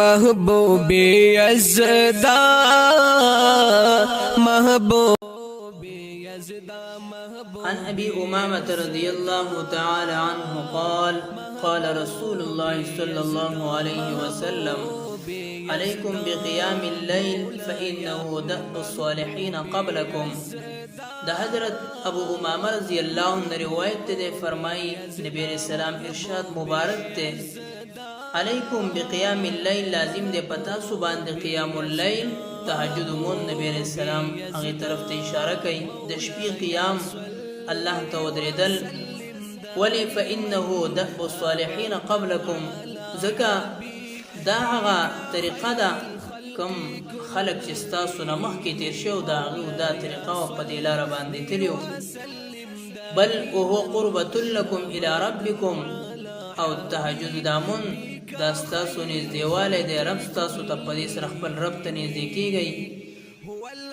محبوبی ازدا محبوبی ازدا عن أبي أمامة رضي الله تعالى عنه قال قال رسول الله صلى الله عليه وسلم عليكم بقيام الليل فإنه دأب الصالحين قبلكم. دا حضرت ابو امامہ رضی اللہ عنہ روایت تے فرمائی نبی علیہ السلام ارشاد مبارک تے علیکم بقیام اللیل لازم دے پتا سبان دے قیام اللیل تہجد مون. نبی علیہ السلام اگے طرف تے اشارہ کئی د شپې قیام اللہ تو دردل ولی فانه دأب الصالحین قبلکم زکا دا هغه طریقه دا کم خلق چې ستاسو نه مخکې تیر شو دا هغه دا طریقه په دې لاره باندې تلو بل وهو قربة لكم الى ربكم او تهجد دامن دا ستاسو نږدېوالی دی رب ستاسو ته په دې سره خپل رب ته نږدې کیږئ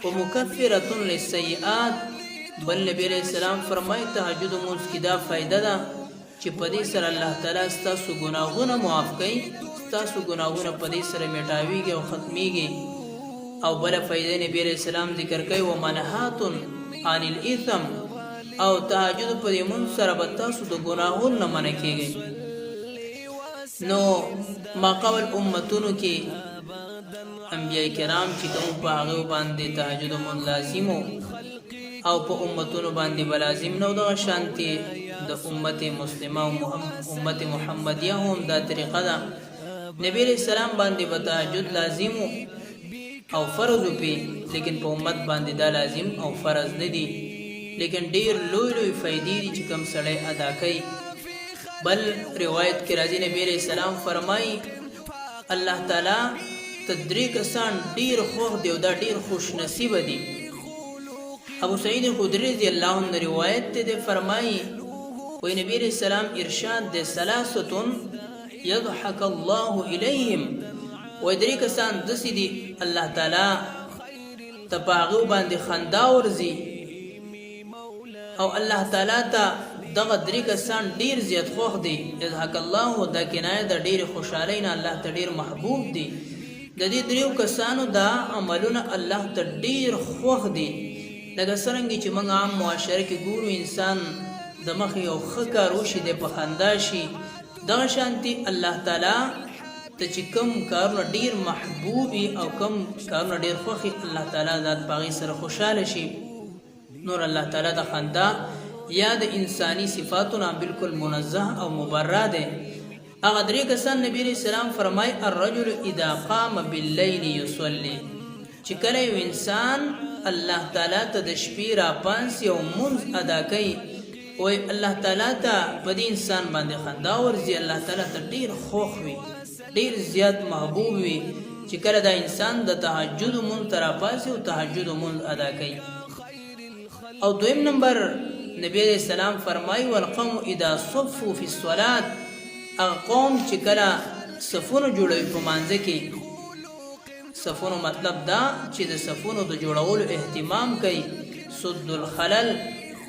ومکفرة للسیئات. بل نبی علیہ السلام فرمایي تهجد مونځ کې دا فایده ده چې په دې سره الله تعالی ستاسو ګناهونه معاف کوي ستاسو ګناهونه په دې سره میټاویږي او ختمیږي. او بل فائدې نبی علیہ السلام ذکر کوي ومنهات عن الاثم او تهجد په دې مون سره به تاسو د ګناهونو نه منع کیږئ. نو ما قبل امتونو کې انبیاء کرام چې کوم په هغه باندې تهجد مون لازمو او په امتونو باندې بلازم نو د شانتي د امت مسلمه او امت محمدیه هم دا طریقه ده. نبی علیہ السلام باندې تهجد لازم او فرض پی لیکن په امت باندې دا لازم او فرض نه دي لیکن ډیر لوی لوی فائدې دي چې کوم سړی ادا کوي. بل روایت کې راځي نبی علیہ السلام فرمایي الله تعالی تدری کسان ډیر خوښ دی او دا ډیر خوش نصیب دي. ابو سعید خدری رضی الله عنه روایت ته فرمایي وی نبی علیہ السلام ارشاد دے ثلاثه يضحك الله إليهم ويدري کسان دسی دی الله تعالی تپاغو باندې خندا ورزي او الله تعالی ته دغه درې کسان ډیر زیات خوښ دي. يضحك الله دا کنایه د ډیر خوشالۍ نه الله ته ډیر محبوب دي. د دې دریو کسانو دا عملونه الله ته ډیر خوښ دي. لکه څنګه چې موږ عام معاشره کې ګورو انسان د مخ یو ښه کار وشي د په خندا شي دا شانتي الله تعالی ته چې کوم کارونه ډیر محبوبي او کوم کارونه ډیر خوښي الله تعالی ذات باغی سره خوشاله شي. نور الله تعالی د خندا یا د انساني صفاتونه بالکل منزه او مبرأ ده. هغه درې کسان نبی علیہ السلام فرمای الرجل اذا قام بالليل يصلي چې کله یو انسان الله تعالی ته د شپې را پانسي او منځ ادا کوي وای الله تعالی ته په دې انسان باندې خندا ورځي الله تعالی ته ډیر خوښ وي ډیر زیات محبوب وي چې کله دا انسان د تهجد مون تر پاسه او تهجد مون ادا کوي. او دویم نمبر نبی علیہ السلام فرمای والقوم اذا صفوا في الصلاه قوم چې کله صفونه جوړوي په مانځ کې صفونه مطلب دا چې د صفونو د جوړولو اهتمام کوي سد الخلل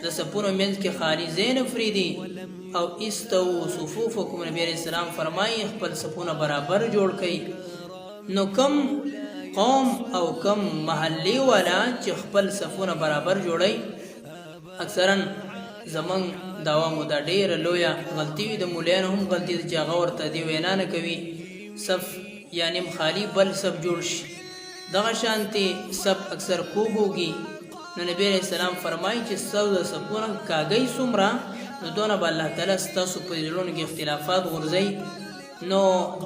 د صفونو منځ کې خالی زین فریدي او استو صفوفکم نبی علیہ السلام فرمایي خپل صفونه برابر جوړ کړي. نو کم قوم او کم محلي والا چې خپل صفونه برابر جوړي اکثرا زمون داوا مو دا ډیره لویه غلطي وي د مولانو هم غلطي چې هغه ورته دی وینا نه کوي صف یعنی خالی بل صف جوړ شي دغه شانتي صف اکثر کوږي. نو نبی علیہ السلام فرمایي چې سودا صفونه کاږي سمرا نو دونه به الله تعالی ستاسو په ژوند کې اختلافات غورځي. نو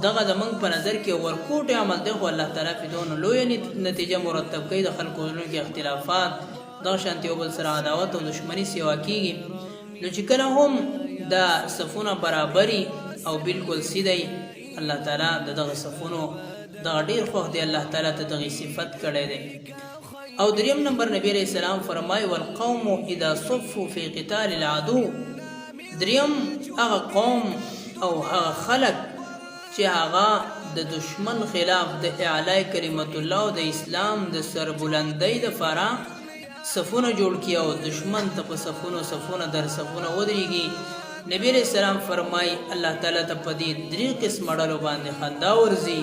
دغه د موږ په نظر کې ورکوټ عمل دی خو الله تعالی په دونه لوی نتیجه مرتب کوي د خلکو ژوند کې اختلافات دغه شانتي او بل سره عداوت او دښمنی سیوا کیږي. نو چې کله هم دا صفونه برابري او بالکل سیدای الله تعالی دغه صفونو د ډیر خوښ دی الله تعالی ته دغه صفت کړی دی. او دریم نمبر نبی علیہ السلام فرمای والقوم اذا صفوا في قتال العدو دریم هغه قوم او هغه خلق چې هغه د دشمن خلاف د اعلی کلمت الله او د اسلام د سربلندۍ د فارا صفونه جوړ کیا او دشمن ته په صفونه در صفونه ودرېږي. نبی علیہ السلام فرمای الله تعالی ته په دې درې قسم ډلو باندې خندا ورزي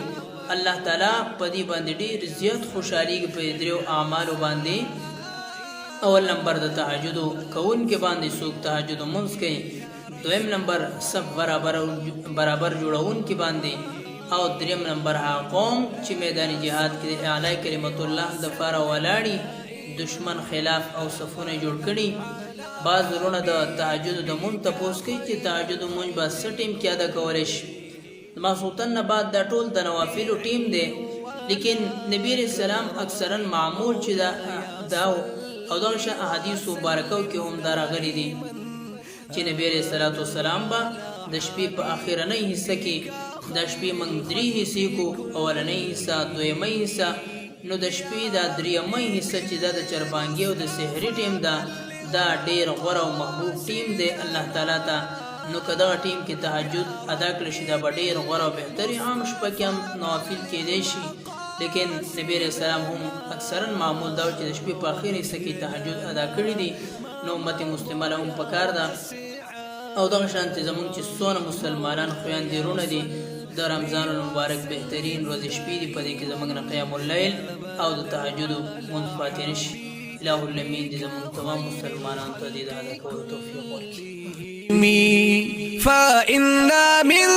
الله تعالی په دې باندې ډېر زیات خوشحالي په دریو اعمالو باندې. اول نمبر د تهجد کوونکي باندې څوک تهجد مونځ کوي. دویم نمبر صف برابر جوړونکي باندې. او دریم نمبر هغه قوم چې میدان جهاد کې د اعلی کلمت الله د فار ولاړی دشمن خلاف او صفونه جوړ کړي. بعض ورونه د تهجد د مونږ تپوس کوي چې تهجد مونږ به څه ټیم کې ادا کولی شي. ماسوتن نه بعد دا ټول د نوافلو ټیم دی، لیکن نبی رسول الله اکثرا معمول چې دا او دا احادیث مبارکو کې هم دا راغلي دي چې نبی رسول الله با د شپې په اخرنۍ حصہ کې د شپې موږ درې حصې کو، اولنۍ حصہ، دویمۍ حصہ. نو د شپې دا دریمۍ حصہ چې دا د چربانګي او د سحری ټیم دا ډیر غوره او محبوب ټیم دی الله تعالی ته. نو کدا ټیم کې تهجد ادا کړی شي دا ډیر غوره او بهتري. عام شپه کې هم نوافل کېدی شي، لیکن نبی رسول الله هم اکثرا معمول دا چې د شپې په اخر حصہ کې تهجد ادا کړی دي. نو امت مسلمه له هم پکار ده او دغه شانتې زمونږ چې څونه مسلمانان خویندې وروڼه دي د رمضان المبارک بهترین ورځې شپې دي، په دې کې زمونږ نه قیام اللیل او د تهجد مونځ پاتې نه شي. الہ الامین دې زمونږ تمام مسلمانانو ته دې د ادا کولو توفیق ورکړي. فإن من